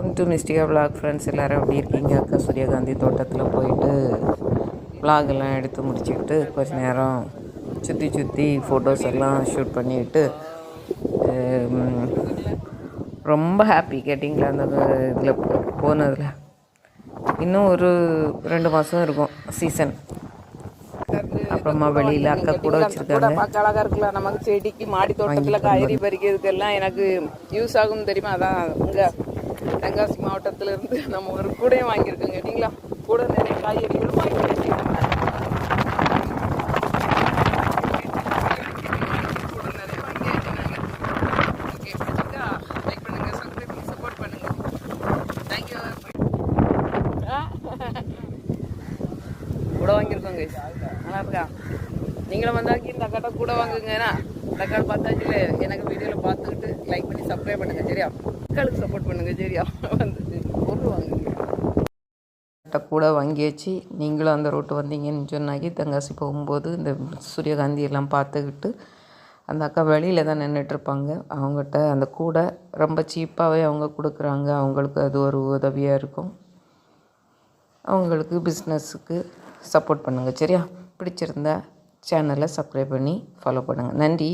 Welcome to Mystica vlog friends. எல்லோரும் எப்படி இருக்கீங்க? அக்கா சூரியகாந்தி தோட்டத்தில் போயிட்டு விளாக் எல்லாம் எடுத்து முடிச்சுக்கிட்டு கொஞ்சம் நேரம் சுற்றி ஃபோட்டோஸ் எல்லாம் ஷூட் பண்ணிவிட்டு ரொம்ப ஹாப்பி கேட்டிங்களா அந்த இதில் போனதில். இன்னும் ஒரு 2 மாதம் இருக்கும் சீசன். அப்புறமா வெளியில் அக்கா கூட வச்சுருக்காங்க. பார்க்க அழகாக இருக்கலாம். நமக்கு செடிக்கு மாடி தோட்டத்தில் காய்கறி பறிக்கிறதுக்கெல்லாம் எனக்கு யூஸ் ஆகும் தெரியுமா. அதான் இங்கே தென்காசி மாவட்டத்திலேருந்து நம்ம ஒரு கூடையும் வாங்கியிருக்கோங்க. கேட்டிங்களா, கூட நிறைய காய்கறிகளும் வாங்கியிருக்கேன். கூட வாங்கியிருக்கோங்க. நல்லா இருக்கா? நீங்களும் வந்தாக்கி இந்த அக்காட்ட கூட வாங்குங்கன்னா இந்த அக்கா பார்த்தாச்சு எனக்கு வீடியோவில் பார்த்துக்கிட்டு லைக் பண்ணி சப்ஸ்கிரைப் பண்ணுங்க சரியா. அக்காளுக்கு சப்போர்ட் பண்ணுங்க சரியா. வந்துட்டு பொருள் வாங்குங்க. கூட வாங்கியாச்சு. நீங்களும் அந்த ரோட்டு வந்தீங்கன்னு சொன்னாக்கி தென்காசி போகும்போது இந்த சூரியகாந்தி எல்லாம் பார்த்துக்கிட்டு அந்த அக்கா வெளியில் தான் நின்றுட்டுருப்பாங்க. அவங்ககிட்ட அந்த கூடை ரொம்ப சீப்பாகவே அவங்க கொடுக்குறாங்க. அவங்களுக்கு அது ஒரு உதவியாக இருக்கும். அவங்களுக்கு பிஸ்னஸுக்கு சப்போர்ட் பண்ணுங்கள் சரியா. பிடிச்சிருந்தா சேனலை சப்ஸ்கிரைப் பண்ணி ஃபாலோ பண்ணுங்கள். நன்றி.